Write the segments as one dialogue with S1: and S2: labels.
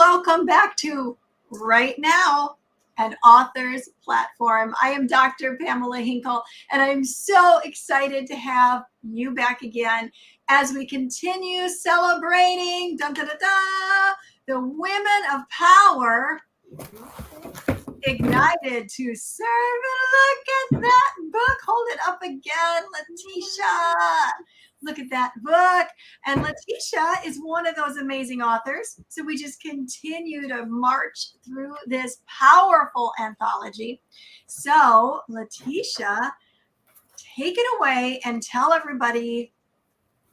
S1: welcome back to Right Now, an author's platform. I am Dr. Pamela Hinkle, and I'm so excited to have you back again as we continue celebrating the women of power ignited to serve. And look at that book. Hold it up again, Latisha. Look at that book. And Latisha is one of those amazing authors. So we just continue to march through this powerful anthology. So Latisha, take it away and tell everybody,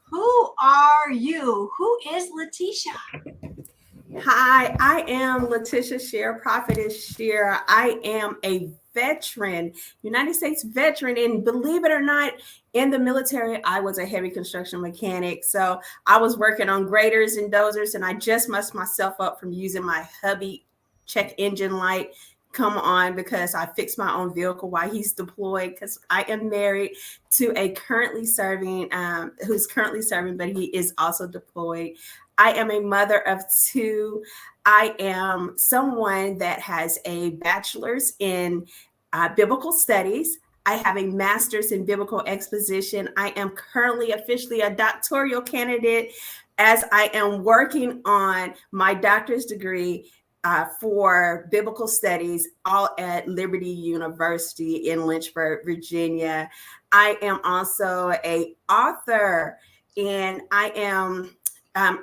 S1: who are you? Who is Latisha?
S2: Hi, I am Latisha Shearer, Prophetess Shearer. I am a veteran, United States veteran, and believe it or not, in the military, I was a heavy construction mechanic. So I was working on graders and dozers, and I just messed myself up from using my hubby check engine light come on because I fixed my own vehicle while he's deployed, because I am married to a who's currently serving, but he is also deployed. I am a mother of two. I am someone that has a bachelor's in biblical studies. I have a master's in biblical exposition. I am currently officially a doctoral candidate as I am working on my doctor's degree for biblical studies, all at Liberty University in Lynchburg, Virginia. I am also an author, and I am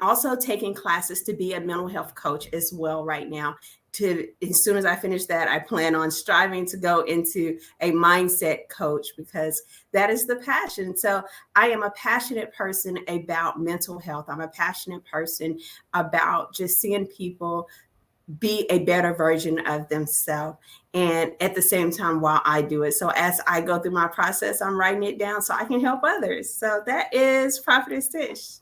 S2: also taking classes to be a mental health coach as well right now. As soon as I finish that, I plan on striving to go into a mindset coach, because that is the passion. So I am a passionate person about mental health. I'm a passionate person about just seeing people be a better version of themselves, and at the same time while I do it. So as I go through my process, I'm writing it down so I can help others. So that is Prophetess Tish.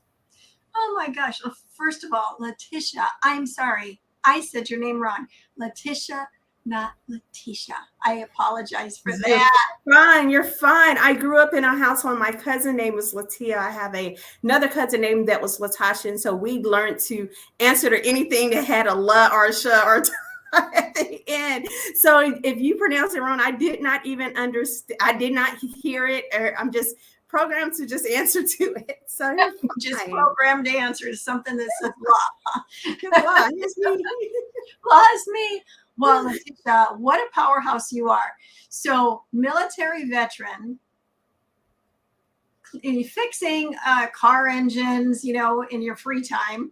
S1: Oh my gosh. Well, first of all, Latisha, I'm sorry. I said your name wrong. Latisha, not Latisha. I apologize for that.
S2: You're fine. I grew up in a household. My cousin name was Latia. I have another cousin name that was Latasha. And so we learned to answer to anything that had a la or a sha or at the end. So if you pronounce it wrong, I did not even understand. I did not hear it. Or I'm just programmed to just answer to it. So
S1: just programmed to answer something that says
S2: blah. It's me.
S1: Plus me. Well, Latisha, what a powerhouse you are. So military veteran, fixing car engines, in your free time,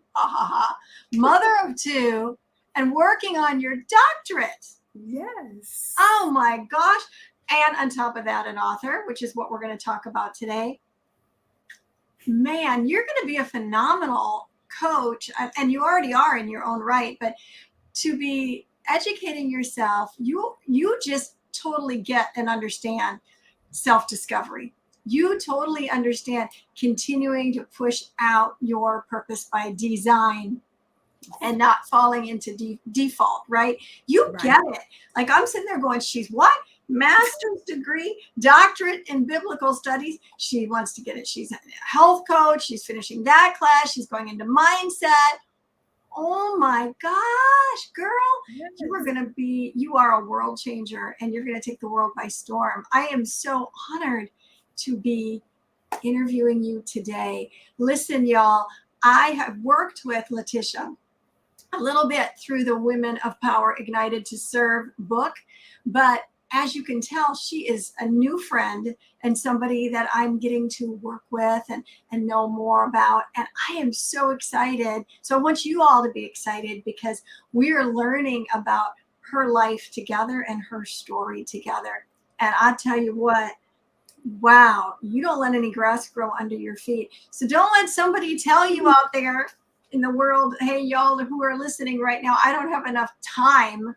S1: mother of two, and working on your doctorate.
S2: Yes.
S1: Oh my gosh. And on top of that, an author, which is what we're going to talk about today. Man, you're going to be a phenomenal coach, and you already are in your own right, but to be educating yourself, you just totally get and understand self-discovery. You totally understand continuing to push out your purpose by design and not falling into default, right? You get it. Like, I'm sitting there going, she's what? Master's degree, doctorate in biblical studies. She wants to get it. She's a health coach. She's finishing that class. She's going into mindset. Oh my gosh, girl, yes. You are a world changer, and you're going to take the world by storm. I am so honored to be interviewing you today. Listen, y'all, I have worked with Latisha a little bit through the Women of Power Ignited to Serve book, but as you can tell, she is a new friend and somebody that I'm getting to work with and know more about. And I am so excited. So I want you all to be excited, because we are learning about her life together and her story together. And I tell you what, wow, you don't let any grass grow under your feet. So don't let somebody tell you out there in the world, hey, y'all who are listening right now, I don't have enough time.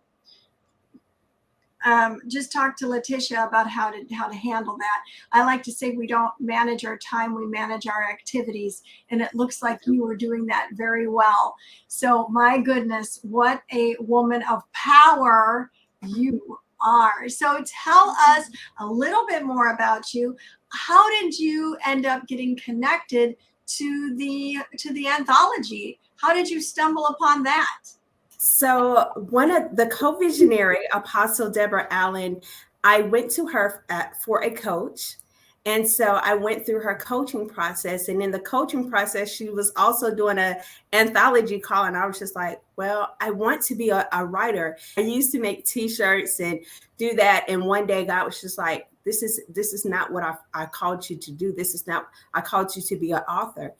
S1: Just talk to Latisha about how to handle that. I like to say we don't manage our time, we manage our activities. And it looks like you are doing that very well. So my goodness, what a woman of power you are. So tell us a little bit more about you. How did you end up getting connected to the anthology? How did you stumble upon that?
S2: So one of the co-visionary, Apostle Deborah Allen, I went to her for a coach. And so I went through her coaching process. And in the coaching process, she was also doing an anthology call. And I was just like, well, I want to be a writer. I used to make t-shirts and do that. And one day God was just like, this is not what I called you to do. This is not, I called you to be an author.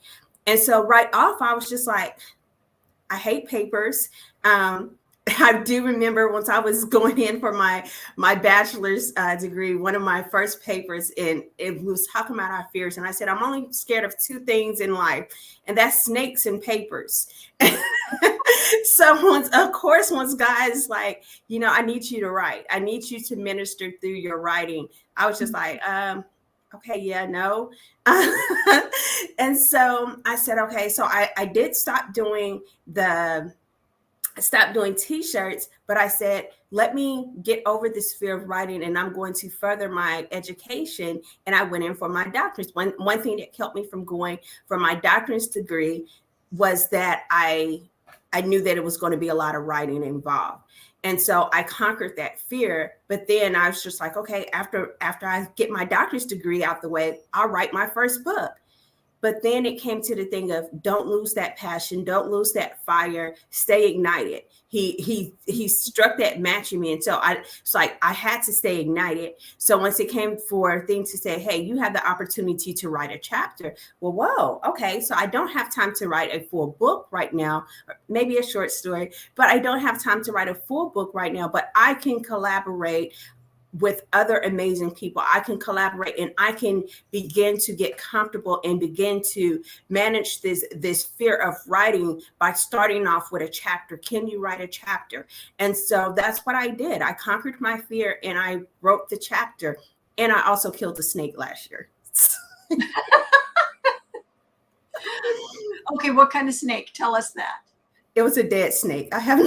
S2: And so right off, I was just like, I hate papers. I do remember once I was going in for my bachelor's degree, one of my first papers, and it was talking about our fears. And I said, I'm only scared of two things in life, and that's snakes and papers. So once guys like, I need you to write. I need you to minister through your writing. I was just like, okay, yeah, no. And so I said, okay, so I did stop doing t-shirts, but I said, let me get over this fear of writing, and I'm going to further my education. And I went in for my doctorate. One thing that kept me from going for my doctorate degree was that I knew that it was going to be a lot of writing involved. And so I conquered that fear. But then I was just like, okay, after I get my doctorate degree out the way, I'll write my first book. But then it came to the thing of don't lose that passion, don't lose that fire, stay ignited. He struck that match in me. And so it's like I had to stay ignited. So once it came for things to say, hey, you have the opportunity to write a chapter. Well, whoa, okay. So I don't have time to write a full book right now, maybe a short story, but I don't have time to write a full book right now, but I can collaborate with other amazing people. I can collaborate and I can begin to get comfortable and begin to manage this fear of writing by starting off with a chapter. Can you write a chapter? And so that's what I did. I conquered my fear and I wrote the chapter. And I also killed a snake last year.
S1: Okay, what kind of snake? Tell us that.
S2: It was a dead snake. I have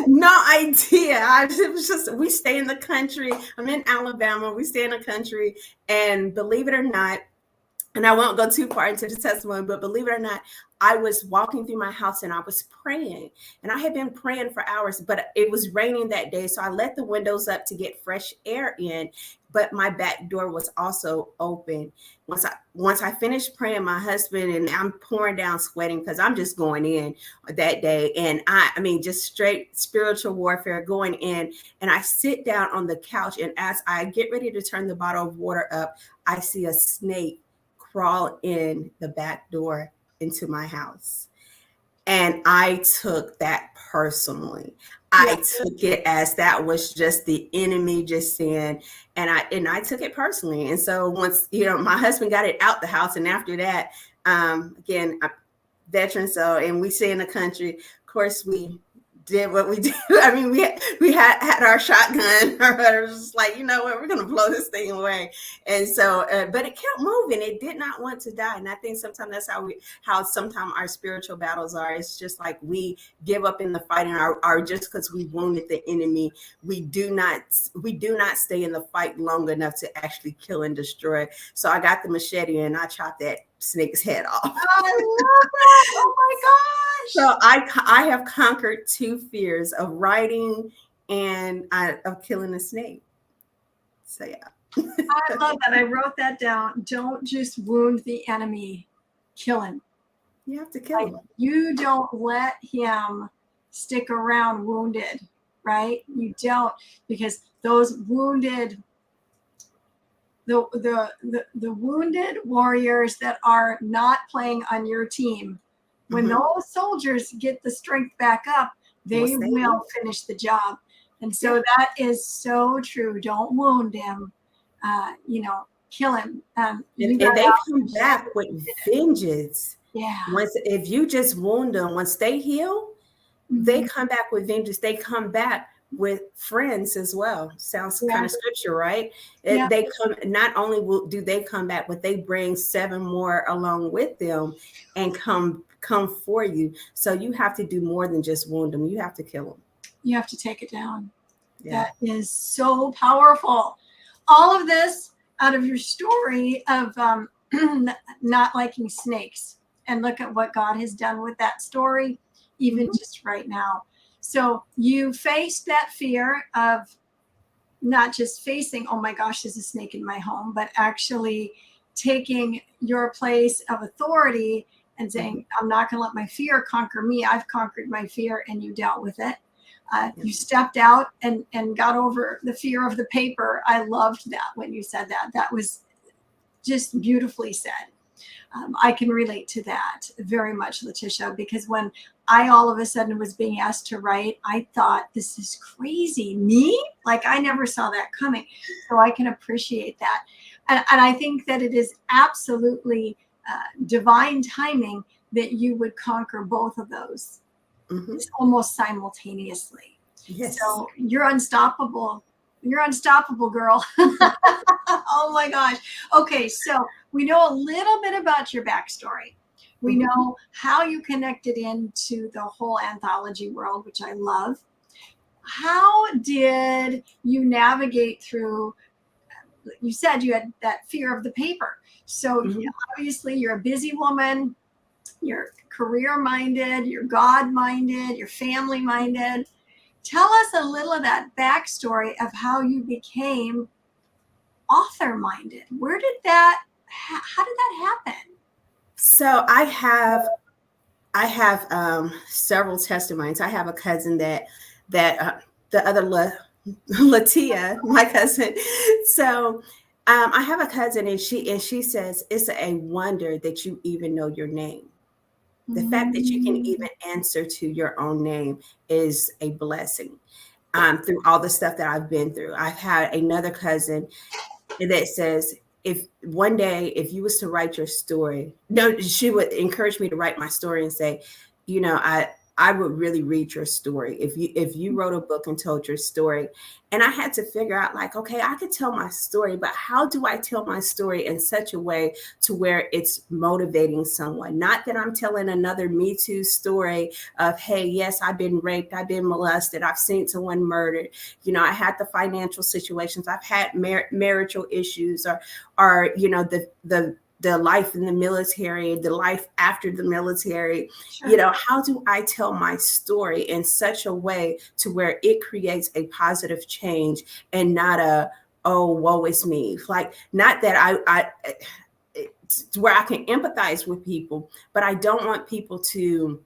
S2: no idea. It was just, we stay in the country. I'm in Alabama. We stay in the country. And believe it or not, and I won't go too far into the testimony, but believe it or not, I was walking through my house and I was praying. And I had been praying for hours, but it was raining that day. So I let the windows up to get fresh air in. But my back door was also open. Once I finished praying, my husband and I'm pouring down sweating because I'm just going in that day. And I mean, just straight spiritual warfare going in. And I sit down on the couch. And as I get ready to turn the bottle of water up, I see a snake crawl in the back door into my house. And I took that personally. I took it as that was just the enemy just saying, and I took it personally. And so once, my husband got it out the house, and after that, again, veteran, so, and we stay in the country, of course, we did what we did. I mean, we had our shotgun. It was just like, you know what, we're going to blow this thing away. And so, but it kept moving. It did not want to die. And I think sometimes that's how sometimes our spiritual battles are. It's just like we give up in the fighting, or just because we wounded the enemy, we do not stay in the fight long enough to actually kill and destroy. So I got the machete and I chopped that snake's head off.
S1: I love that. Oh my gosh.
S2: So I have conquered two fears of writing and of killing a snake. So yeah.
S1: I love that. I wrote that down. Don't just wound the enemy, kill him.
S2: You have to kill him.
S1: You don't let him stick around wounded, right? You don't, because those wounded, the wounded warriors that are not playing on your team, when those soldiers get the strength back up, they will finish the job. And so that is so true. Don't wound him, kill him.
S2: And they come back with vengeance.
S1: Yeah.
S2: If you just wound them, once they heal, they come back with vengeance. They come back with friends as well. Sounds kind of scripture, right? They come, not only do they come back, but they bring 7 more along with them and come for you. So you have to do more than just wound them. You have to kill them. You
S1: have to take it down. That is so powerful. All of this out of your story of not liking snakes, and look at what God has done with that story. even just right now. So you faced that fear of not just facing, oh my gosh, there's a snake in my home, but actually taking your place of authority and saying, I'm not going to let my fear conquer me. I've conquered my fear, and you dealt with it. You stepped out and got over the fear of the paper. I loved that when you said that. That was just beautifully said. I can relate to that very much, Latisha, because when I all of a sudden was being asked to write, I thought, this is crazy. Me? Like, I never saw that coming. So I can appreciate that. And I think that it is absolutely divine timing that you would conquer both of those almost simultaneously.
S2: Yes.
S1: So you're unstoppable. You're unstoppable, girl. Oh my gosh. Okay, so we know a little bit about your backstory. We know how you connected into the whole anthology world, which I love. How did you navigate through? You said you had that fear of the paper. So obviously you're a busy woman, you're career minded, you're God minded, you're family minded. Tell us a little of that backstory of how you became author minded. Where did that, how did that happen?
S2: So I have several testimonies. I have a cousin that the other Latia, my cousin. So I have a cousin, and she says it's a wonder that you even know your name. The fact that you can even answer to your own name is a blessing. Through all the stuff that I've been through, I've had another cousin that says, if one day, if you was to write your story, no, she would encourage me to write my story and say, you know, I would really read your story if you wrote a book and told your story. And I had to figure out, like, okay, I could tell my story, but how do I tell my story in such a way to where it's motivating someone? Not that I'm telling another Me Too story of, hey, yes, I've been raped, I've been molested, I've seen someone murdered. You know, I had the financial situations, I've had marital issues, or you know, the life in the military, the life after the military.
S1: Sure.
S2: You know, how do I tell my story in such a way to where it creates a positive change and not a, oh, woe is me. Like, not that I where I can empathize with people, but I don't want people to,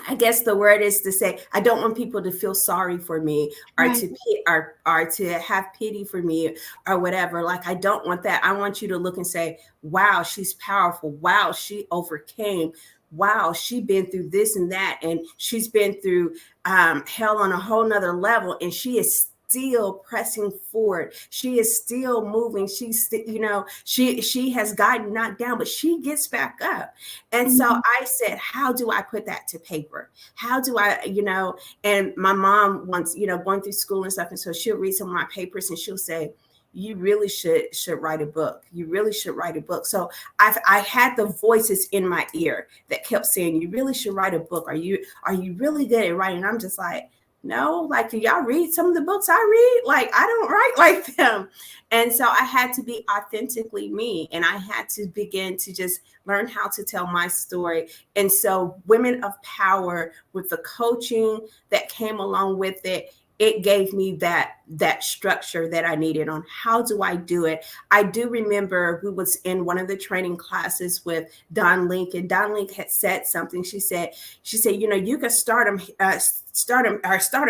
S2: I guess the word is to say, I don't want people to feel sorry for me, or
S1: Right.
S2: or to have pity for me or whatever. Like, I don't want that. I want you to look and say, wow, she's powerful. Wow, she overcame. Wow, she's been through this and that. And she's been through hell on a whole nother level. And she is still pressing forward. She is still moving. She's, you know, she has gotten knocked down, but she gets back up. And so I said, how do I put that to paper? How do I, you know, and my mom once, you know, going through school and stuff. And so she'll read some of my papers and she'll say, you really should write a book. You really should write a book. So I had the voices in my ear that kept saying, you really should write a book. Are you really good at writing? And I'm just like, no, like, do y'all read some of the books I read? Like, I don't write like them. And so I had to be authentically me, and I had to begin to just learn how to tell my story. And so Women of Power, with the coaching that came along with it, it gave me that structure that I needed on how do I do it. I do remember we was in one of the training classes with Don Link, and Don Link had said something. She said, you know, you can start them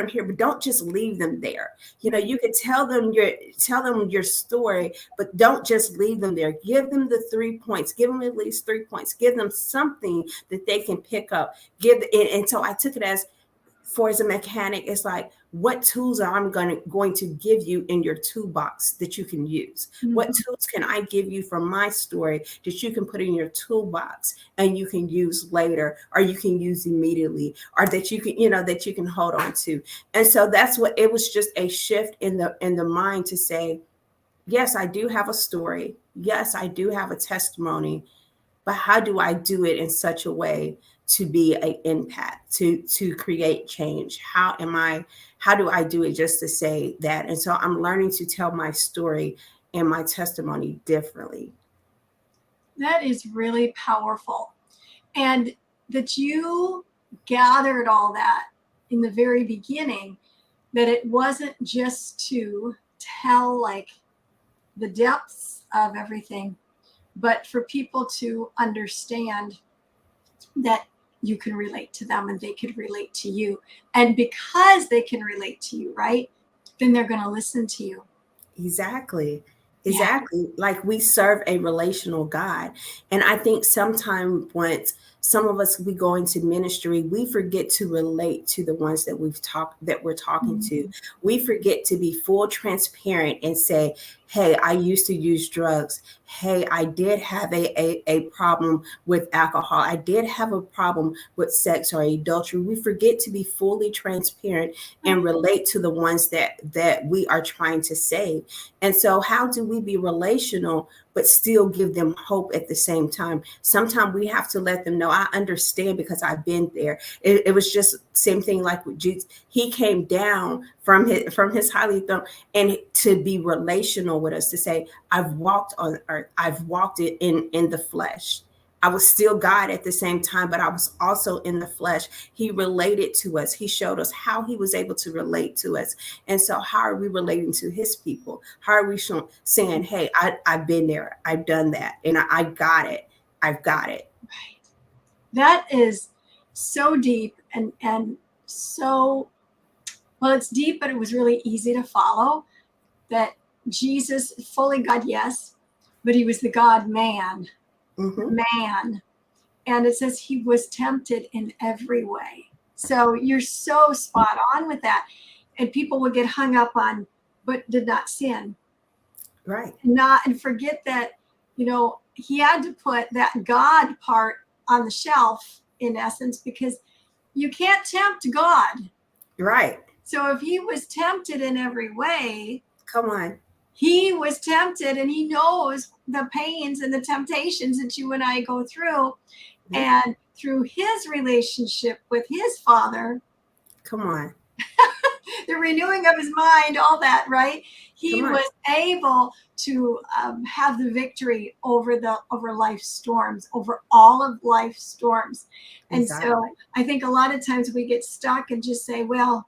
S2: here, but don't just leave them there. You know, you could tell them your story, but don't just leave them there. Give them the 3 points. Give them at least 3 points. Give them something that they can pick up. And so I took it as a mechanic. It's like, what tools are I'm going to give you in your toolbox that you can use? What tools can I give you from my story that you can put in your toolbox and you can use later, or you can use immediately, or that you can, you know, that you can hold on to? And so that's what it was, just a shift in the mind to say, yes, I do have a story. Yes, I do have a testimony, but how do I do it in such a way to be an impact, to create change? How do I do it just to say that? And so I'm learning to tell my story and my testimony differently.
S1: That is really powerful. And that you gathered all that in the very beginning, that it wasn't just to tell like the depths of everything, but for people to understand that you can relate to them and they could relate to you. And because they can relate to you, right, then they're going to listen to you.
S2: Exactly.
S1: Yeah.
S2: Exactly. Like we serve a relational God. And I think sometimes once some of us, we go into ministry, we forget to relate to the ones that we're talking to. We forget to be full transparent and say, hey, I used to use drugs. Hey, I did have a problem with alcohol. I did have a problem with sex or adultery. We forget to be fully transparent and relate to the ones that we are trying to save. And so how do we be relational but still give them hope at the same time? Sometimes we have to let them know, I understand because I've been there. It was just same thing like with Jesus. He came down from his highly throne and to be relational with us, to say, I've walked on earth. I've walked it in the flesh. I was still God at the same time, but I was also in the flesh. He related to us. He showed us how he was able to relate to us. And so how are we relating to his people? How are we saying, hey, I've been there. I've done that. And I got it. I've got it.
S1: Right. That is so deep and so, well, it's deep, but it was really easy to follow. That Jesus, fully God, yes, but he was the God man. Man. And it says he was tempted in every way. So you're so spot on with that. And people will get hung up on, but did not sin.
S2: Right.
S1: And forget that, he had to put that God part on the shelf, in essence, because you can't tempt God.
S2: Right.
S1: So if he was tempted in every way,
S2: come on,
S1: he was tempted, and he knows the pains and the temptations that you and I go through. And through his relationship with his Father,
S2: come on,
S1: the renewing of his mind, all that, right? He was able to have the victory over life's storms, over all of life's storms. And
S2: exactly.
S1: so I think a lot of times we get stuck and just say, well,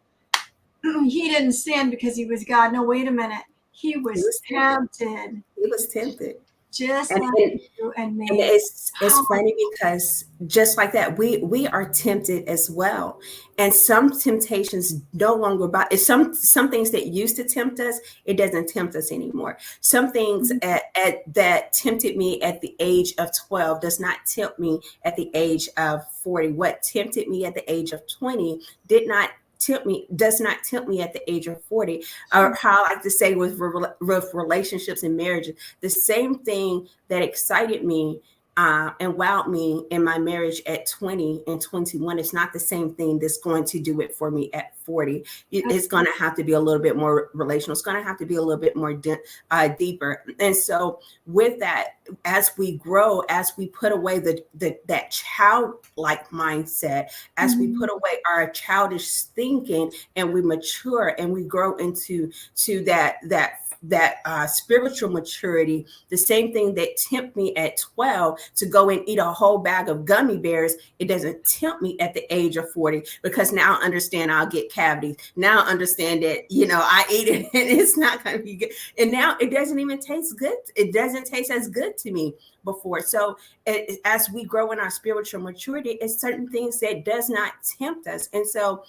S1: he didn't sin because he was God. No, wait a minute. He was tempted.
S2: He was tempted.
S1: Just
S2: and,
S1: like
S2: and,
S1: you and me.
S2: and it's funny because just like that, we are tempted as well. And some temptations no longer about it's some things that used to tempt us, it doesn't tempt us anymore. Some things that tempted me at the age of 12 does not tempt me at the age of 40. What tempted me at the age of 20 does not tempt me at the age of 40. Or how I like to say with relationships and marriages, the same thing that excited me and wowed me in my marriage at 20 and 21 is not the same thing that's going to do it for me at 40. It's going to have to be a little bit more relational. It's going to have to be a little bit more deeper. And so with that, as we grow, as we put away that childlike mindset, as we put away our childish thinking, and we mature and we grow into that spiritual maturity, the same thing that tempt me at 12 to go and eat a whole bag of gummy bears, it doesn't tempt me at the age of 40, because now I understand I'll get cavities. Now I understand that, I eat it and it's not going to be good. And now it doesn't even taste good. It doesn't taste as good to me before. So as we grow in our spiritual maturity, it's certain things that does not tempt us. And so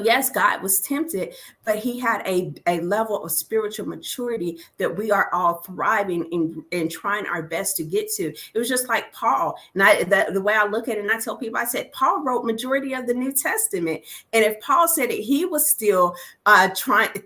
S2: yes, God was tempted, but he had a level of spiritual maturity that we are all thriving in trying our best to get to. It was just like Paul. And the way I look at it, and I tell people, I said, Paul wrote majority of the New Testament. And if Paul said that he was still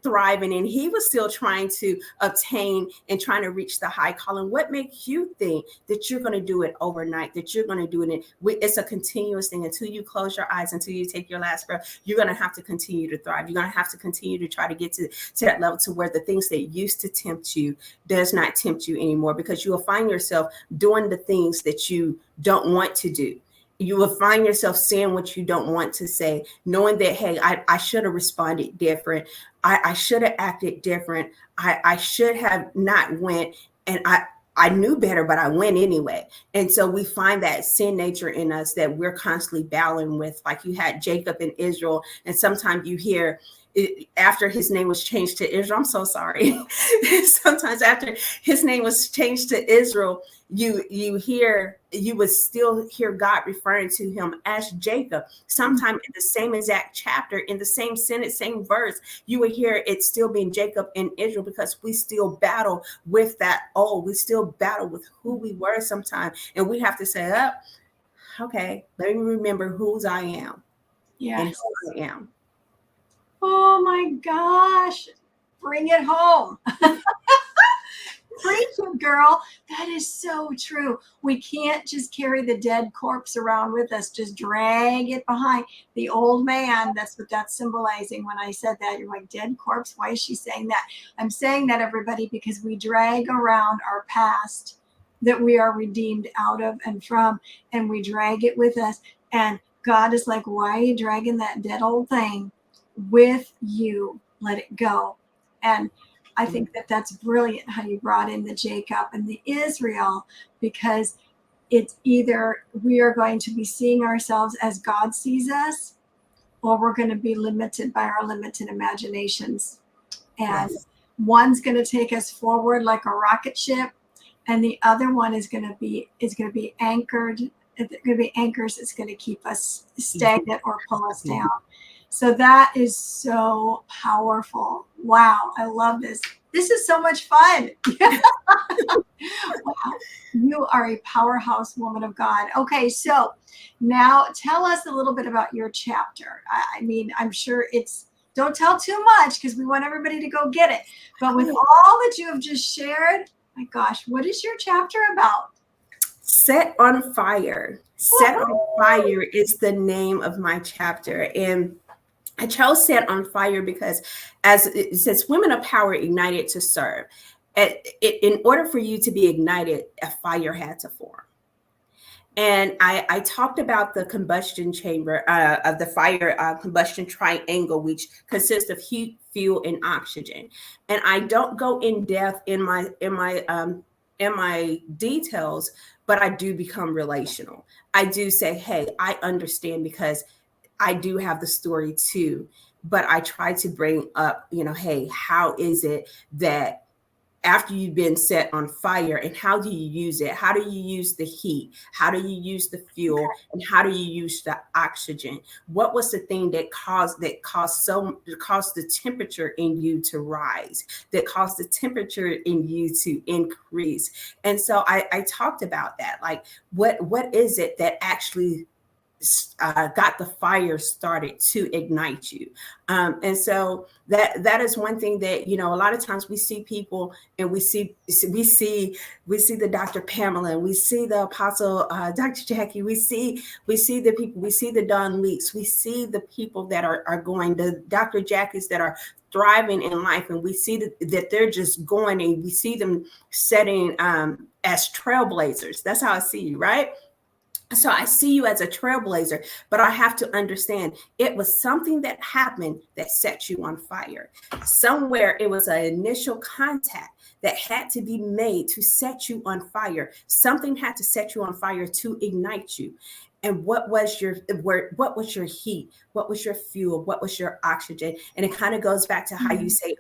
S2: thriving, and he was still trying to obtain and trying to reach the high calling, what makes you think that you're going to do it overnight, that you're going to do it? It's a continuous thing. Until you close your eyes, until you take your last breath, you're going to have to continue to thrive. You're going to have to continue to try to get to that level to where the things that used to tempt you does not tempt you anymore, because you will find yourself doing the things that you don't want to do. You will find yourself saying what you don't want to say, knowing that, hey, I should have responded different. I should have acted different. I should have not went. And I I knew better, but I went anyway. And so we find that sin nature in us that we're constantly battling with. Like you had Jacob in Israel, and sometimes you hear after his name was changed to Israel. I'm so sorry. Sometimes after his name was changed to Israel, you would still hear God referring to him as Jacob. Sometime in the same exact chapter, in the same sentence, same verse, you would hear it still being Jacob and Israel, because we still battle with that. Oh, we still battle with who we were sometimes. And we have to say, okay, let me remember whose I am and who I am.
S1: Oh my gosh. Bring it home. Preach it, girl. That is so true. We can't just carry the dead corpse around with us, just drag it behind the old man. That's what that's symbolizing. When I said that, you're like, dead corpse? Why is she saying that? I'm saying that, everybody, because we drag around our past that we are redeemed out of and from, and we drag it with us. And God is like, why are you dragging that dead old thing with you? Let it go. And I think that that's brilliant how you brought in the Jacob and the Israel, because it's either we are going to be seeing ourselves as God sees us, or we're going to be limited by our limited imaginations. And one's going to take us forward like a rocket ship, and the other one is going to be anchored. They're going to be anchors. It's going to keep us stagnant or pull us down. So that is so powerful. Wow, I love this. This is so much fun. Wow, you are a powerhouse woman of God. Okay, so now tell us a little bit about your chapter. I mean, I'm sure don't tell too much because we want everybody to go get it. But with all that you have just shared, my gosh, what is your chapter about?
S2: Set on Fire. Set on Fire is the name of my chapter. And I chose Set on Fire because, as it says, women of power ignited to serve. In order for you to be ignited, a fire had to form. And I talked about the combustion chamber of the fire combustion triangle, which consists of heat, fuel, and oxygen. And I don't go in depth in my details, but I do become relational. I do say, hey, I understand, because I do have the story too, but I try to bring up, hey, how is it that after you've been set on fire, and how do you use it? How do you use the heat? How do you use the fuel? And how do you use the oxygen? What was the thing that caused the temperature in you to rise, that caused the temperature in you to increase? And so I talked about that. Like, what is it that actually got the fire started to ignite you? And so that is one thing that, a lot of times we see people, and we see the Dr. Pamela, and we see the Apostle Dr. Jackie, we see the people, we see the Don Leaks, we see the people that are going, the Dr. Jackies that are thriving in life, and we see that they're just going, and we see them setting as trailblazers. That's how I see you, right? So I see you as a trailblazer, but I have to understand it was something that happened that set you on fire. Somewhere it was an initial contact that had to be made to set you on fire. Something had to set you on fire to ignite you. And what was your heat? What was your fuel? What was your oxygen? And it kind of goes back to how you say,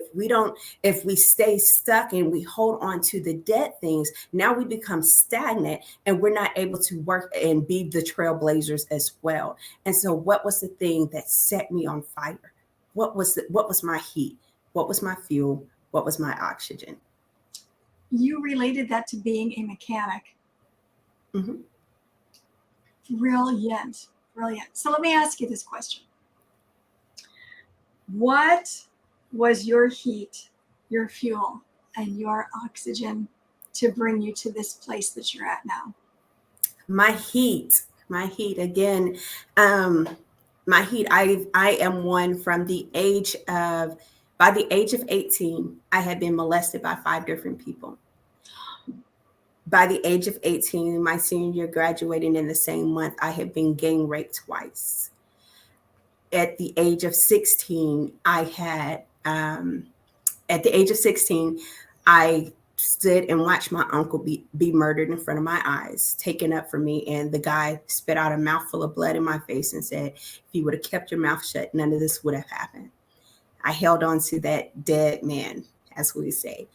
S2: if we stay stuck and we hold on to the dead things, now we become stagnant and we're not able to work and be the trailblazers as well. And so what was the thing that set me on fire? What was my heat? What was my fuel? What was my oxygen?
S1: You related that to being a mechanic.
S2: Mm-hmm.
S1: Brilliant. So let me ask you this question. What was your heat, your fuel, and your oxygen to bring you to this place that you're at now?
S2: My heat again. My heat. I am one from by the age of 18, I had been molested by 5 different people. By the age of 18, my senior year, graduating in the same month, I had been gang raped twice. At the age of 16, I stood and watched my uncle be murdered in front of my eyes, taken up for me. And the guy spit out a mouthful of blood in my face and said, if you would have kept your mouth shut, none of this would have happened. I held on to that dead man, as we say.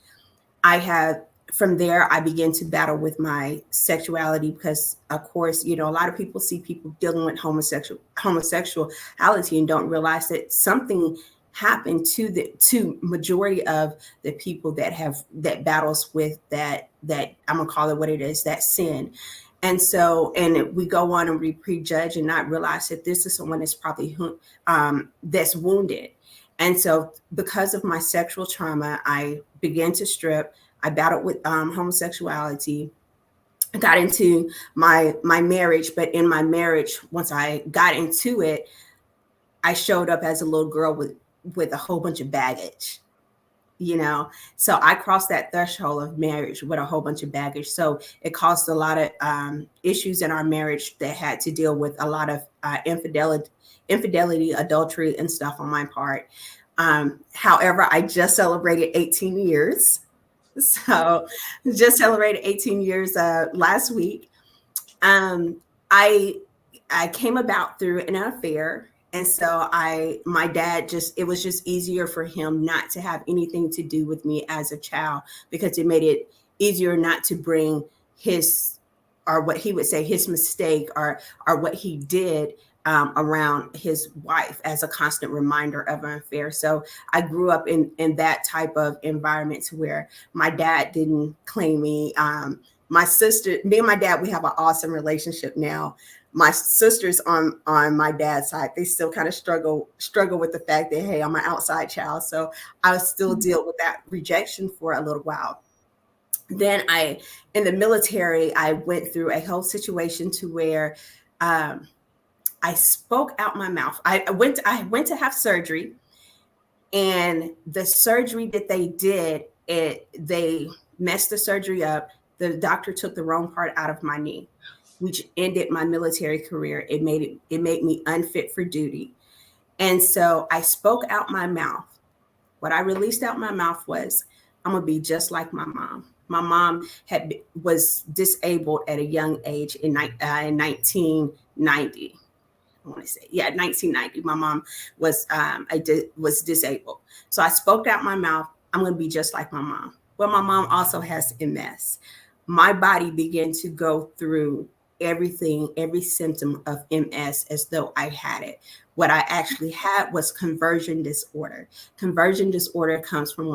S2: From there, I began to battle with my sexuality because, of course, a lot of people see people dealing with homosexuality and don't realize that something happened to majority of the people that battles with that I'm gonna call it what it is, that sin. And so, and we go on and we prejudge and not realize that this is someone that's probably that's wounded. And so because of my sexual trauma, I began to strip. I battled with homosexuality. I got into my marriage, but in my marriage, once I got into it, I showed up as a little girl with a whole bunch of baggage, So I crossed that threshold of marriage with a whole bunch of baggage. So it caused a lot of issues in our marriage that had to deal with a lot of infidelity, adultery, and stuff on my part. However, I just celebrated 18 years. So just celebrated 18 years last week. I came about through an affair. And so my dad it was just easier for him not to have anything to do with me as a child, because it made it easier not to bring his, or what he would say, his mistake or what he did around his wife as a constant reminder of an affair. So I grew up in that type of environment to where my dad didn't claim me. My sister, me and my dad, we have an awesome relationship now. My sisters on my dad's side, they still kind of struggle with the fact that, hey, I'm an outside child. So I still deal with that rejection for a little while. Then in the military, I went through a whole situation to where I spoke out my mouth. I went to have surgery, and the surgery that they did, they messed the surgery up. The doctor took the wrong part out of my knee, which ended my military career. It made me unfit for duty. And so I spoke out my mouth. What I released out my mouth was, I'm gonna be just like my mom. My mom was disabled at a young age in 1990. I want to say, 1990. My mom was disabled. So I spoke out my mouth, I'm going to be just like my mom. Well, my mom also has MS. My body began to go through everything, every symptom of MS as though I had it. What I actually had was conversion disorder. Conversion disorder comes from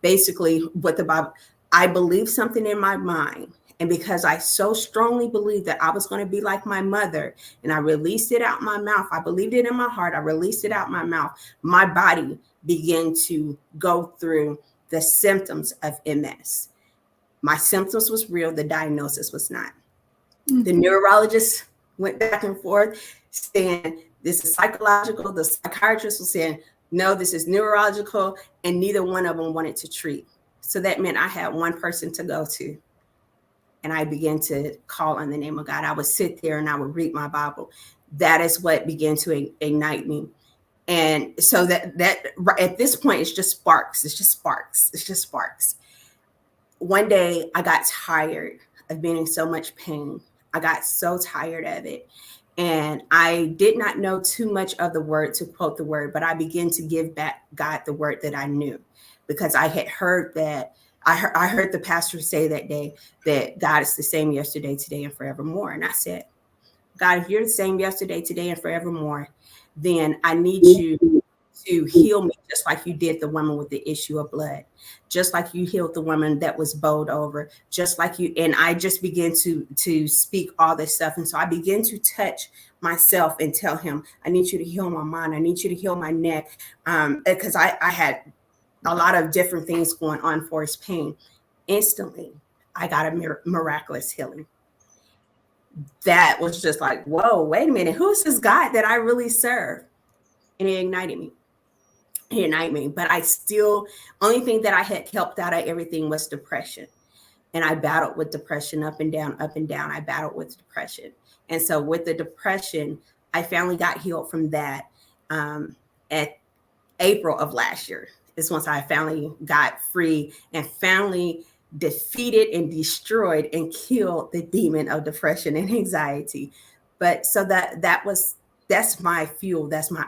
S2: basically what the Bible, I believe something in my mind. And because I so strongly believed that I was going to be like my mother, and I released it out my mouth, I believed it in my heart, I released it out my mouth, my body began to go through the symptoms of MS. My symptoms was real, the diagnosis was not. Mm-hmm. The neurologist went back and forth saying, this is psychological. The psychiatrist was saying, no, this is neurological, and neither one of them wanted to treat. So that meant I had one person to go to. And I began to call on the name of God. I would sit there and I would read my Bible. That is what began to ignite me. And so that at this point, it's just sparks. It's just sparks. One day I got tired of being in so much pain. I got so tired of it. And I did not know too much of the word to quote the word, but I began to give back God the word that I knew, because I had heard that. I heard the pastor say that day that God is the same yesterday, today, and forevermore. And I said, God, if you're the same yesterday, today, and forevermore, then I need you to heal me just like you did the woman with the issue of blood, just like you healed the woman that was bowled over, just like you. And I just began to speak all this stuff. And so I began to touch myself and tell him, I need you to heal my mind. I need you to heal my neck. Because I had a lot of different things going on for his pain. Instantly, I got a miraculous healing. That was just like, whoa, wait a minute. Who's this God that I really serve? And it ignited me. But I still, only thing that I had helped out of everything was depression. And I battled with depression up and down. I battled with depression. And so with the depression, I finally got healed from that at April of last year. Is once I finally got free and finally defeated and destroyed and killed the demon of depression and anxiety. But so that's my fuel. That's my,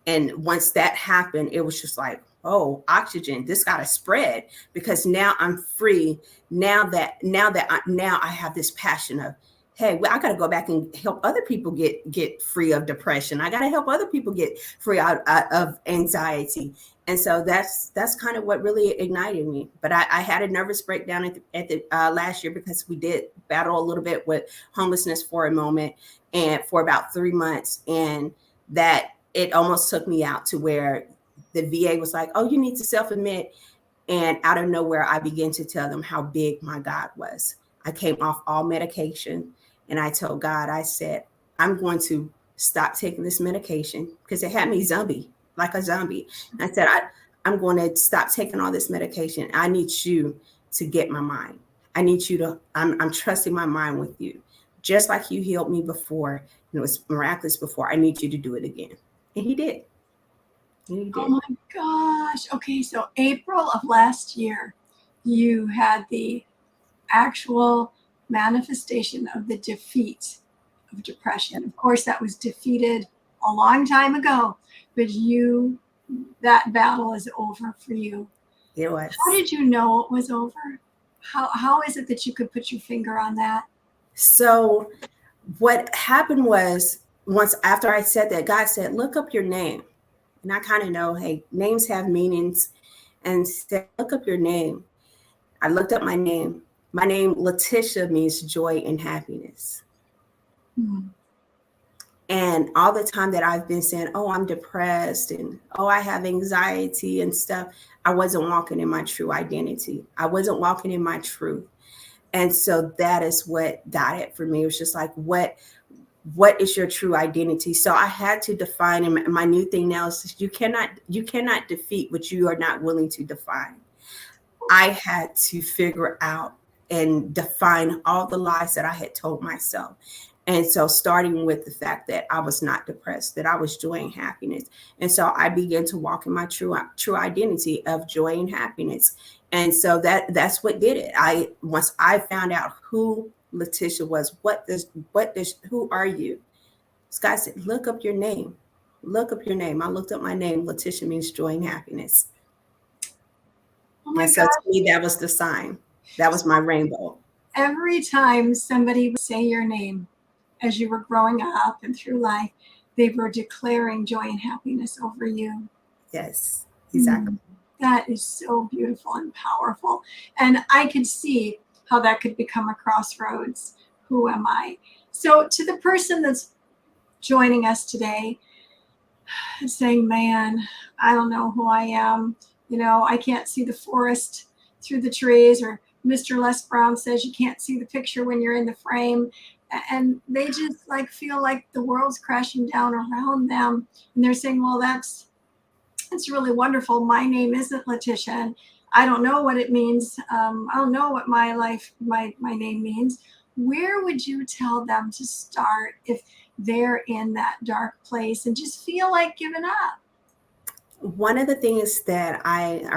S2: and once that happened, it was just like, oh, oxygen, this got to spread, because now I'm free. Now I have this passion of, hey, well, I got to go back and help other people get free of depression. I got to help other people get free out of anxiety. And so that's kind of what really ignited me. But I had a nervous breakdown at the last year, because we did battle a little bit with homelessness for a moment, and for about 3 months. And that it almost took me out, to where the VA was like, oh, you need to self-admit. And out of nowhere, I began to tell them how big my God was. I came off all medication, and I told God, I said, I'm going to stop taking this medication, because it had me like a zombie. And I said, I'm going to stop taking all this medication. I need you to get my mind. I need you to, I'm trusting my mind with you. Just like you healed me before, and it was miraculous before, I need you to do it again. And he did.
S1: Oh my gosh. Okay, so April of last year, you had the actual manifestation of the defeat of depression. Of course, that was defeated a long time ago, but that battle is over for you.
S2: It was.
S1: How did you know it was over? How is it that you could put your finger on that?
S2: So what happened was, once after I said that, God said, look up your name. And I kind of know, hey, names have meanings, and said, look up your name. I looked up my name. My name, Latisha, means joy and happiness. Mm-hmm. And all the time that I've been saying, oh, I'm depressed, and oh, I have anxiety and stuff, I wasn't walking in my true identity. I wasn't walking in my truth. And so that is what got it for me. It was just like, what is your true identity? So I had to define, and my new thing now is you cannot defeat what you are not willing to define. I had to figure out and define all the lies that I had told myself. And so starting with the fact that I was not depressed, that I was joy and happiness. And so I began to walk in my true identity of joy and happiness. And so that's what did it. Once I found out who Latisha was, who are you? Scott said, look up your name. Look up your name. I looked up my name. Latisha means joy and happiness.
S1: Oh my
S2: and so to me, that was the sign. That was my rainbow.
S1: Every time somebody would say your name as you were growing up and through life, they were declaring joy and happiness over you.
S2: Yes, exactly.
S1: That is so beautiful and powerful. And I could see how that could become a crossroads. Who am I? So to the person that's joining us today, saying, man, I don't know who I am. I can't see the forest through the trees, or Mr. Les Brown says you can't see the picture when you're in the frame. And they just feel like the world's crashing down around them. And they're saying, well, that's really wonderful. My name isn't Latisha, and I don't know what it means. I don't know what my name means. Where would you tell them to start if they're in that dark place and just feel like giving up?
S2: One of the things that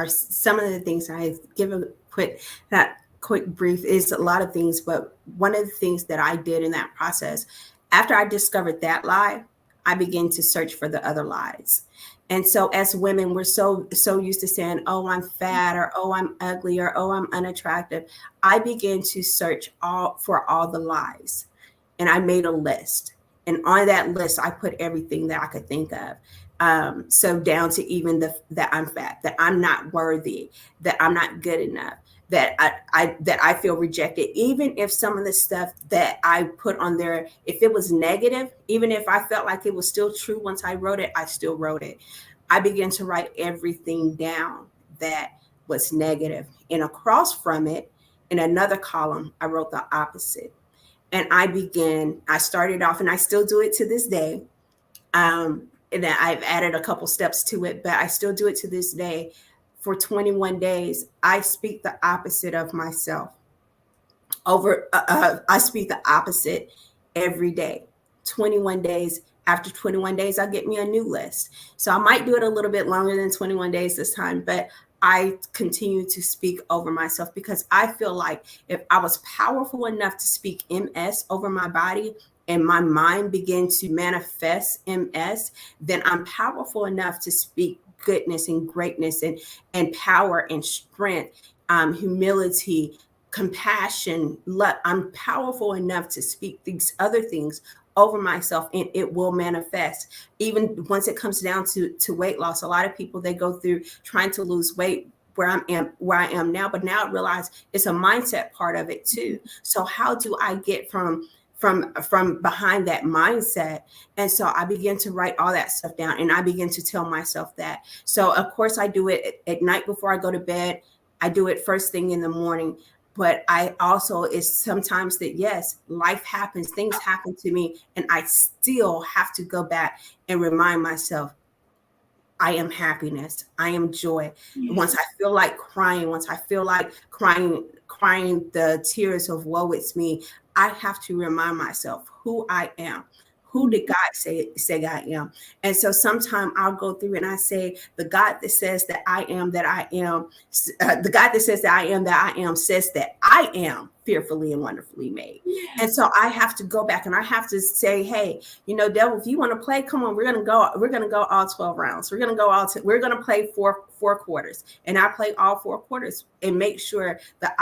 S2: some of the things I give a quick brief is a lot of things, but one of the things that I did in that process, after I discovered that lie, I began to search for the other lies. And so as women, we're so used to saying, oh, I'm fat, or oh, I'm ugly, or oh, I'm unattractive. I began to search for all the lies, and I made a list. And on that list, I put everything that I could think of. So down to even that I'm fat, that I'm not worthy, that I'm not good enough, that I feel rejected. Even if some of the stuff that I put on there, if it was negative, even if I felt like it was still true once I wrote it, I still wrote it. I began to write everything down that was negative. And across from it, in another column, I wrote the opposite. And I started off, and I still do it to this day. And I've added a couple steps to it, but I still do it to this day. For 21 days, I speak the opposite of myself. I speak the opposite every day. 21 days. After 21 days, I'll get me a new list. So I might do it a little bit longer than 21 days this time, but I continue to speak over myself, because I feel like if I was powerful enough to speak MS over my body and my mind began to manifest MS, then I'm powerful enough to speak goodness and greatness and power and strength, humility, compassion, love. I'm powerful enough to speak these other things over myself, and it will manifest. Even once it comes down to weight loss, a lot of people, they go through trying to lose weight where I am now, but now I realize it's a mindset part of it too. So how do I get from behind that mindset? And so I begin to write all that stuff down, and I begin to tell myself that. So of course I do it at night before I go to bed. I do it first thing in the morning. But I also, is sometimes that, yes, life happens, things happen to me, and I still have to go back and remind myself, I am happiness, I am joy.
S1: Yes.
S2: Once I feel like crying, crying the tears of woe it's me, I have to remind myself who I am. Who did God say I am? And so sometimes I'll go through and I say, the God that says that I am, the God that says that I am says that I am fearfully and wonderfully made.
S1: Yes.
S2: And so I have to go back and I have to say, hey, devil, if you want to play, come on, we're gonna go all 12 rounds. We're gonna play four quarters. And I play all 4 quarters and make sure that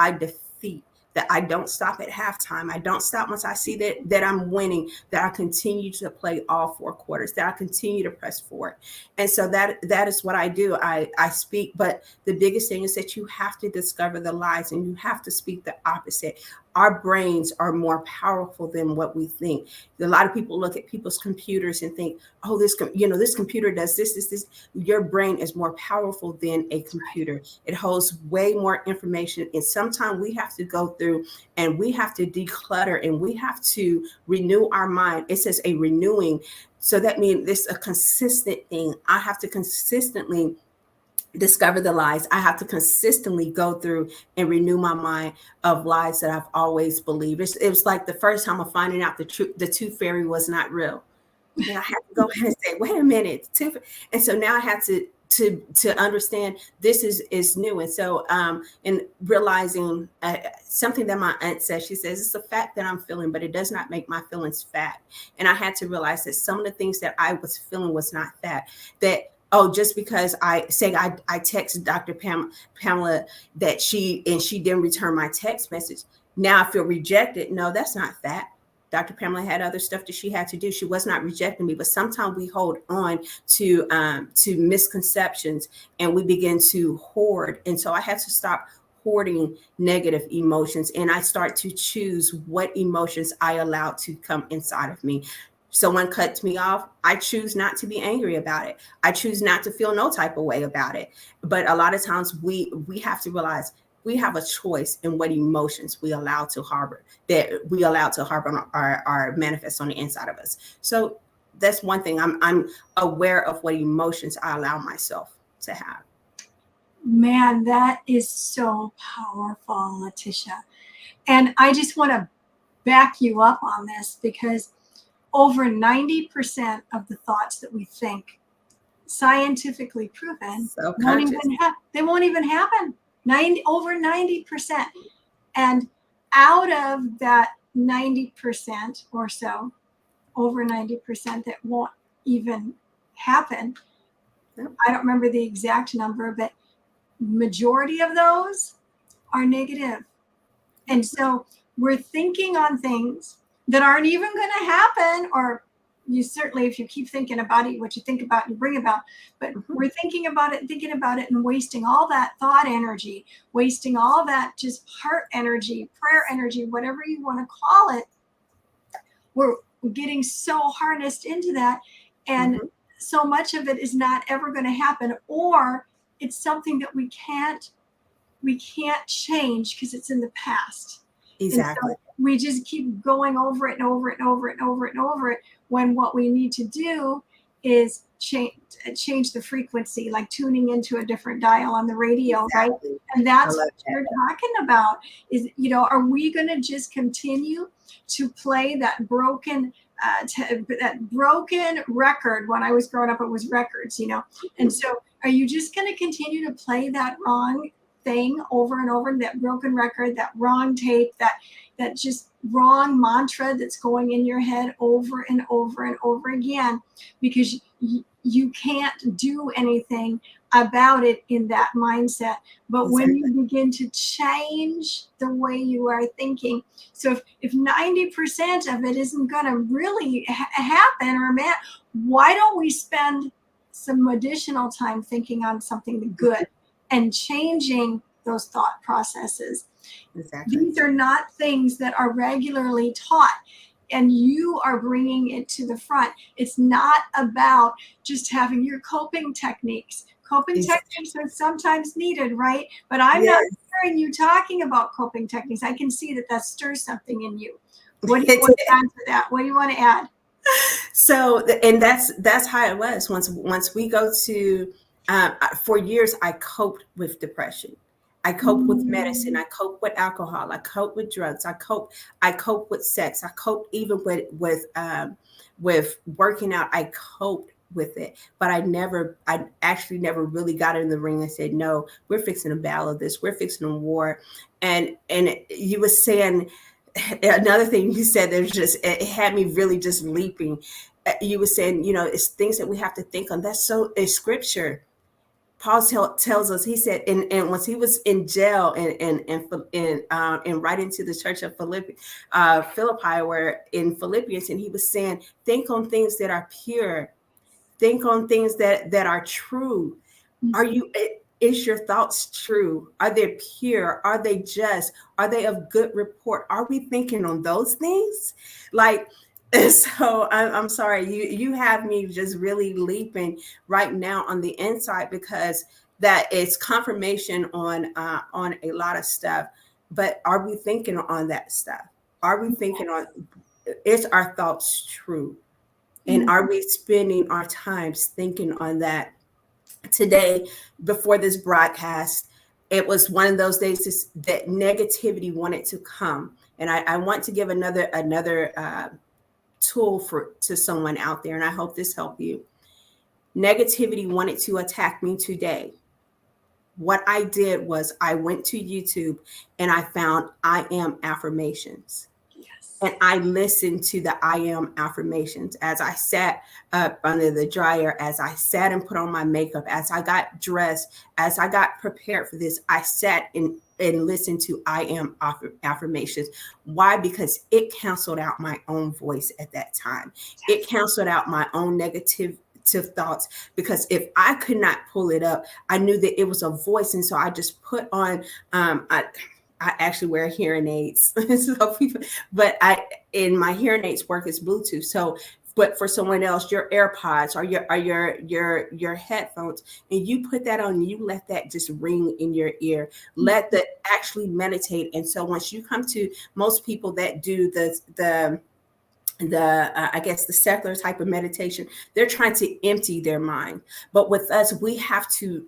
S2: that I don't stop at halftime. I don't stop once I see that I'm winning, that I continue to play all 4 quarters, that I continue to press forward. And so that is what I do. I speak, but the biggest thing is that you have to discover the lies and you have to speak the opposite. Our brains are more powerful than what we think. A lot of people look at people's computers and think, oh, this computer does this. Your brain is more powerful than a computer. It holds way more information. And sometimes we have to go through and we have to declutter and we have to renew our mind. It says a renewing. So that means it's a consistent thing. I have to consistently discover the lies. I have to consistently go through and renew my mind of lies that I've always believed. It was like the first time of finding out the tooth fairy was not real. And I had to go ahead and say, wait a minute. And so now I had to understand this is new. And so and realizing something that my aunt says, she says, it's a fact that I'm feeling, but it does not make my feelings fat. And I had to realize that some of the things that I was feeling was not fat. That, oh, just because I text Dr. Pamela that she didn't return my text message, now I feel rejected. No, that's not fat. Dr. Pamela had other stuff that she had to do. She was not rejecting me, but sometimes we hold on to misconceptions and we begin to hoard. And so I had to stop hoarding negative emotions, and I start to choose what emotions I allow to come inside of me. Someone cuts me off, I choose not to be angry about it. I choose not to feel no type of way about it. But a lot of times we have to realize we have a choice in what emotions we allow to harbor, or manifest on the inside of us. So that's one thing. I'm aware of what emotions I allow myself to have.
S1: Man, that is so powerful, Latisha. And I just want to back you up on this, because over 90% of the thoughts that we think, scientifically proven, they won't even happen. Over 90%. And out of that 90% or so, over 90% that won't even happen. Yep. I don't remember the exact number, but majority of those are negative. And so we're thinking on things that aren't even going to happen, or you certainly, if you keep thinking about it, what you think about, you bring about, but we're thinking about it, and wasting all that thought energy, wasting all that just heart energy, prayer energy, whatever you want to call it. We're getting so harnessed into that. And so much of it is not ever going to happen, or it's something that we can't change because it's in the past.
S2: Exactly.
S1: And so we just keep going over it and over it and over it and over it and over it, when what we need to do is change the frequency, like tuning into a different dial on the radio, exactly. Right? And that's what you're talking about is, are we going to just continue to play that broken record? When I was growing up, it was records, and so Are you just going to continue to play that wrong thing over and over, that broken record, that wrong tape, that just wrong mantra that's going in your head over and over and over again, because you can't do anything about it in that mindset. But when you begin to change the way you are thinking, so if 90% of it isn't going to really happen, or why don't we spend some additional time thinking on something good and changing those thought processes?
S2: Exactly.
S1: These are not things that are regularly taught, and you are bringing it to the front. It's not about just having your coping techniques. Coping techniques are sometimes needed, right? But I'm not hearing you talking about coping techniques. I can see that stirs something in you. What do you want to add to that? What do you want to add?
S2: So, and that's how it was. Once we go to, for years, I coped with depression. I cope with medicine. I cope with alcohol. I cope with drugs. I cope with sex. I cope even with working out. I coped with it, but I actually never really got in the ring and said, no, we're fixing to battle this. We're fixing a war. And you were saying, another thing you said, it had me really just leaping. You were saying, it's things that we have to think on. That's so, it's scripture. Paul tells us, he said, and once he was in jail and right into the church of Philippi, where in Philippians, and he was saying, think on things that are pure, think on things that are true. Is your thoughts true? Are they pure? Are they just? Are they of good report? Are we thinking on those things? So I'm sorry, you have me just really leaping right now on the inside, because that is confirmation on a lot of stuff. But are we thinking on that stuff? Are we thinking on, is our thoughts true? And are we spending our times thinking on that? Today, before this broadcast, it was one of those days that negativity wanted to come. And I want to give another tool to someone out there, and I hope this helped you. Negativity wanted to attack me today. What I did was I went to YouTube and I found I am affirmations. And I listened to the I am affirmations as I sat up under the dryer, as I sat and put on my makeup, as I got dressed, as I got prepared for this. I sat and listened to I am affirmations. Why? Because it canceled out my own voice at that time. It canceled out my own negative thoughts, because if I could not pull it up, I knew that it was a voice. And so I just put on, I actually wear hearing aids, but in my hearing aids work is Bluetooth. So, but for someone else, your AirPods or your headphones, and you put that on, you let that just ring in your ear. Let that actually meditate. And so once you come to most people that do the I guess the secular type of meditation, they're trying to empty their mind. But with us, we have to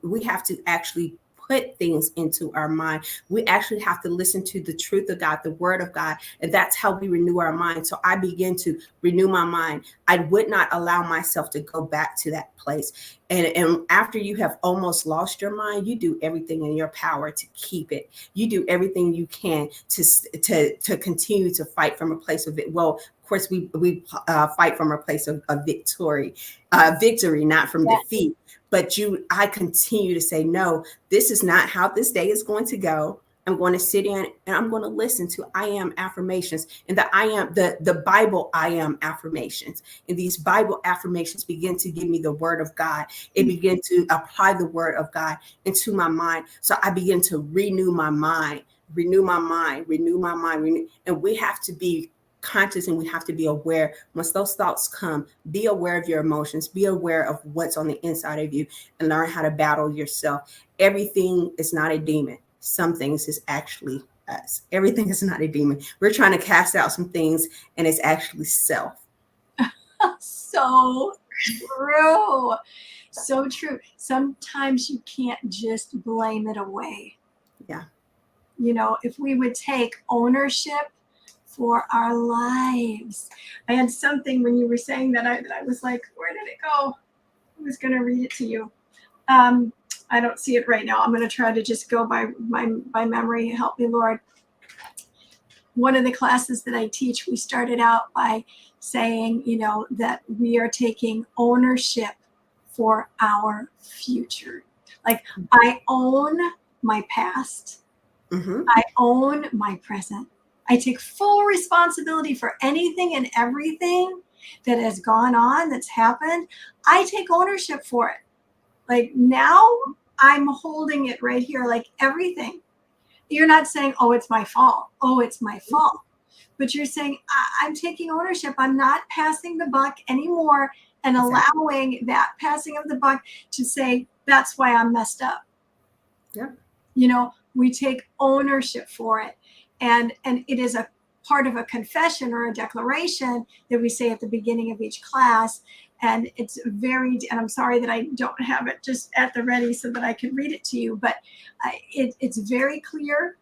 S2: actually put things into our mind. We actually have to listen to the truth of God, the word of God, and that's how we renew our mind. So I begin to renew my mind. I would not allow myself to go back to that place. And after you have almost lost your mind, you do everything in your power to keep it. You do everything you can to continue to fight from a place of it. Well, of course, we fight from a place of victory, not from defeat. But I continue to say, no, this is not how this day is going to go. I'm going to sit in and I'm going to listen to I am affirmations, and the Bible I am affirmations. And these Bible affirmations begin to give me the word of God. It begin to apply the word of God into my mind. So I begin to renew my mind. And we have to be conscious, and we have to be aware. Once those thoughts come, be aware of your emotions, be aware of what's on the inside of you, and learn how to battle yourself. Everything is not a demon. Some things is actually us. Everything is not a demon. We're trying to cast out some things, and it's actually self.
S1: So true. So true. Sometimes you can't just blame it away.
S2: Yeah.
S1: If we would take ownership for our lives. I had something when you were saying that I was like, where did it go? I was going to read it to you. I don't see it right now. I'm going to try to just go by memory. Help me, Lord. One of the classes that I teach, we started out by saying, that we are taking ownership for our future. Like, I own my past. I own my present. I take full responsibility for anything and everything that has gone on, that's happened. I take ownership for it. Like, now I'm holding it right here, like everything. You're not saying, oh, it's my fault. Oh, it's my fault. But you're saying, I'm taking ownership. I'm not passing the buck anymore and allowing that passing of the buck to say, that's why I'm messed up.
S2: Yep.
S1: We take ownership for it. And it is a part of a confession or a declaration that we say at the beginning of each class. And it's and I'm sorry that I don't have it just at the ready so that I can read it to you, but it's very clear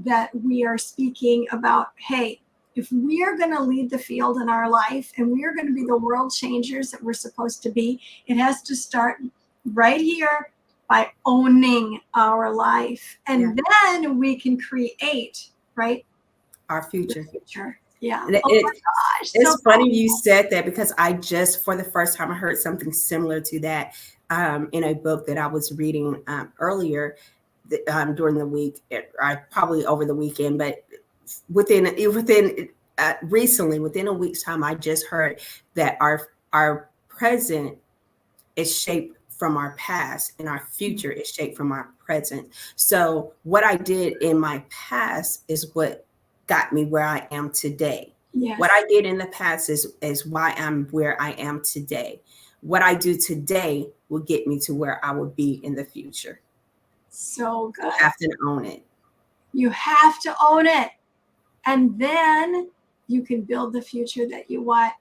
S1: that we are speaking about, hey, if we are going to lead the field in our life and we are going to be the world changers that we're supposed to be, it has to start right here by owning our life. And then we can create, right?
S2: Our future.
S1: Yeah.
S2: My gosh. It's so funny you said that, because I just, for the first time, I heard something similar to that in a book that I was reading earlier during the week, probably over the weekend, but recently, within a week's time, I just heard that our present is shaped from our past and our future is shaped from our present. So what I did in my past is what got me where I am today. Yes. What I did in the past is why I'm where I am today. What I do today will get me to where I will be in the future.
S1: So good.
S2: You have to own it.
S1: You have to own it. And then you can build the future that you want.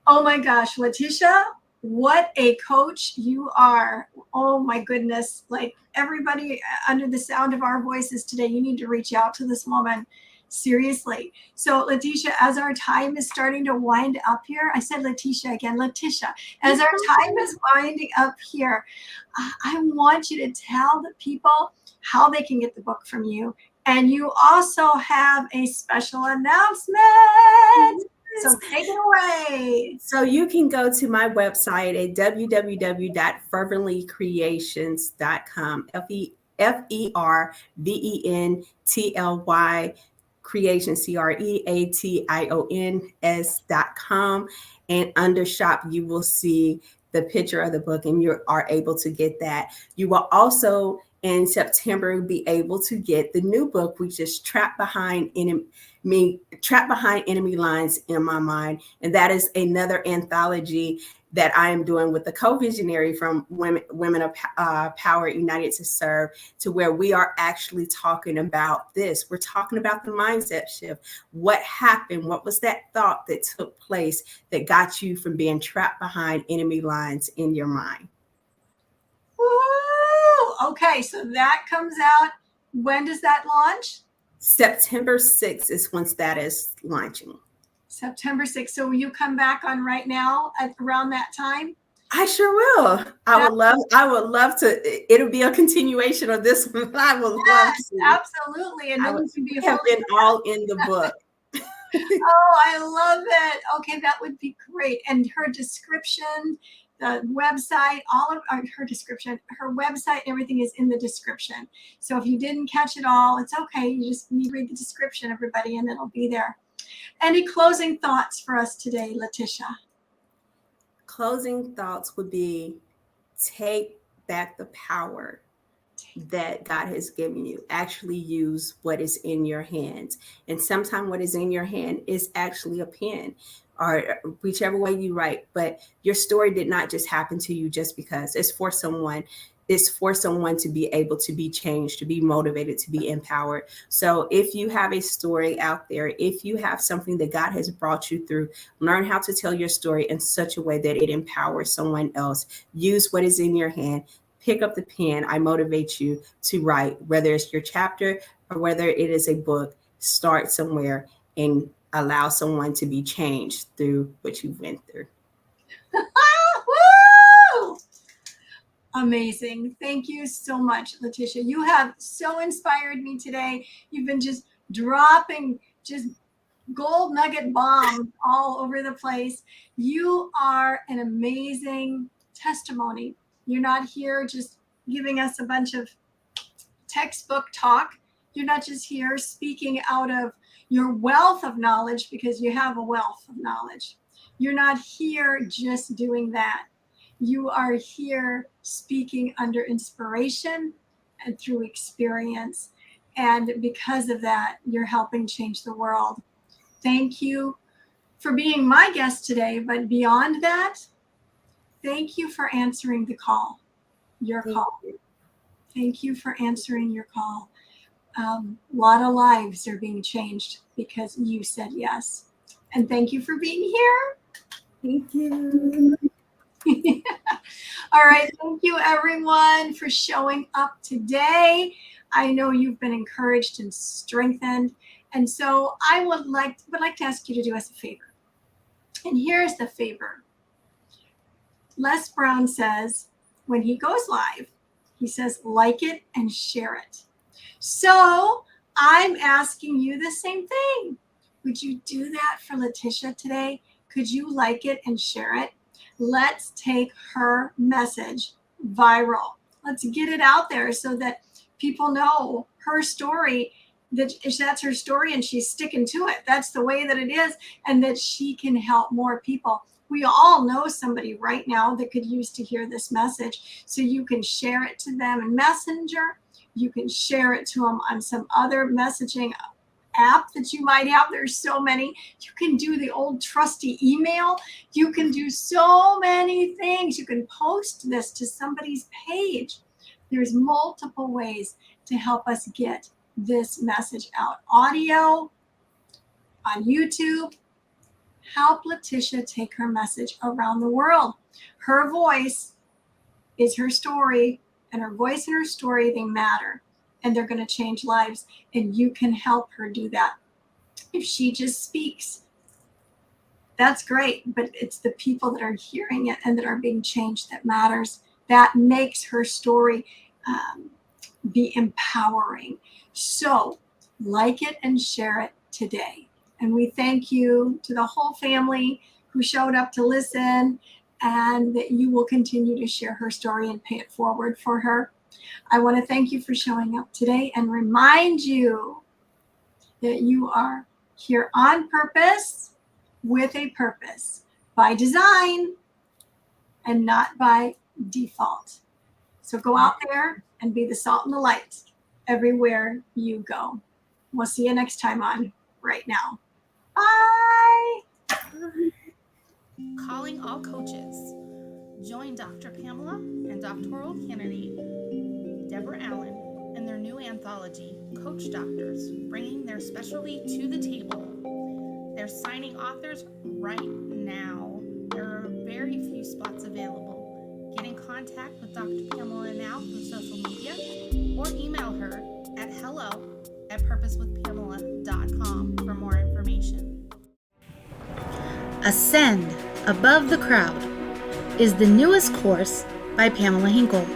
S1: Oh my gosh, Latisha, what a coach you are. Oh my goodness. Like, everybody under the sound of our voices today, you need to reach out to this woman. Seriously. So Latisha, as our time is starting to wind up here, I said Latisha again, Latisha, as our time is winding up here, I want you to tell the people how they can get the book from you. And you also have a special announcement. So take it away. So
S2: you can go to my website at www.ferventlycreations.com, FERVENTLY creation, CREATIONS.com. And under shop, you will see the picture of the book, and you are able to get that. You will also in September be able to get the new book, which is Trapped Behind Enemy Lines in My Mind. And that is another anthology that I am doing with the co-visionary from Women of Power United to Serve, to where we are actually talking about this. We're talking about the mindset shift. What happened? What was that thought that took place that got you from being trapped behind enemy lines in your mind?
S1: Woo! Okay, so that comes out. When does that launch?
S2: September 6th is when that is launching.
S1: September 6th. So will you come back on Right Now at around that time?
S2: I sure will. I would love to. It'll be a continuation of this one. I would love to.
S1: Absolutely. And then you can be
S2: have been all in the book.
S1: Oh, I love it. Okay, that would be great. And her description, the website, all of her description, her website, and everything is in the description. So if you didn't catch it all, it's okay. You just need to read the description, everybody, and it'll be there. Any closing thoughts for us today, Latisha?
S2: Closing thoughts would be, take back the power that God has given you. Actually use what is in your hands. And sometimes what is in your hand is actually a pen, or whichever way you write. But your story did not just happen to you just because. It's for someone. It's for someone to be able to be changed, to be motivated, to be empowered. So if you have a story out there, if you have something that God has brought you through, learn how to tell your story in such a way that it empowers someone else. Use what is in your hand. Pick up the pen. I motivate you to write, whether it's your chapter or whether it is a book. Start somewhere and allow someone to be changed through what you went through.
S1: Woo! Amazing. Thank you so much, Latisha. You have so inspired me today. You've been just dropping just gold nugget bombs all over the place. You are an amazing testimony. You're not here just giving us a bunch of textbook talk. You're not just here speaking out of your wealth of knowledge, because you have a wealth of knowledge. You're not here just doing that. You are here speaking under inspiration and through experience. And because of that, you're helping change the world. Thank you for being my guest today. But beyond that, thank you for answering the call, your call. Thank you for answering your call. A lot of lives are being changed because you said yes. And thank you for being here.
S2: Thank you.
S1: All right. Thank you, everyone, for showing up today. I know you've been encouraged and strengthened. And so I would like to ask you to do us a favor. And here's the favor. Les Brown says, when he goes live, he says, like it and share it. So I'm asking you the same thing. Would you do that for Latisha today? Could you like it and share it? Let's take her message viral. Let's get it out there so that people know her story, that that's her story and she's sticking to it. That's the way that it is, and that she can help more people. We all know somebody right now that could use to hear this message. So you can share it to them in Messenger. You can share it to them on some other messaging app that you might have. There's so many. You can do the old trusty email. You can do so many things. You can post this to somebody's page. There's multiple ways to help us get this message out. Audio, on YouTube. Help Latisha take her message around the world. Her voice is her story, and her voice and her story, they matter, and they're going to change lives, and you can help her do that. If she just speaks, that's great, but it's the people that are hearing it and that are being changed that matters. That makes her story be empowering. So like it and share it today. And we thank you to the whole family who showed up to listen, and that you will continue to share her story and pay it forward for her. I want to thank you for showing up today and remind you that you are here on purpose with a purpose, by design and not by default. So go out there and be the salt and the light everywhere you go. We'll see you next time on Right Now. Bye.
S3: Calling all coaches. Join Dr. Pamela and doctoral candidate Deborah Allen in their new anthology, Coach Doctors, bringing their specialty to the table. They're signing authors right now. There are very few spots available. Get in contact with Dr. Pamela now through social media, or email her at hello@purposewithpamela.com for more information.
S4: Ascend Above the Crowd is the newest course by Pamela Hinkle.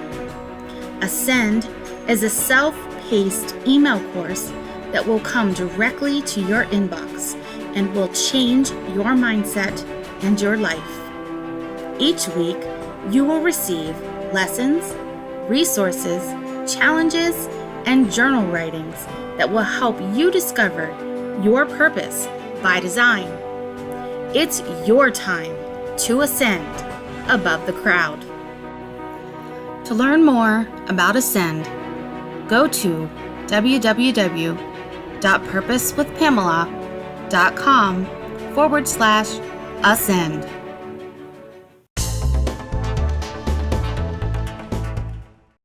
S4: Ascend is a self-paced email course that will come directly to your inbox and will change your mindset and your life. Each week, you will receive lessons, resources, challenges, and journal writings that will help you discover your purpose by design. It's your time to ascend above the crowd. To learn more about Ascend, go to www.purposewithpamela.com/ascend.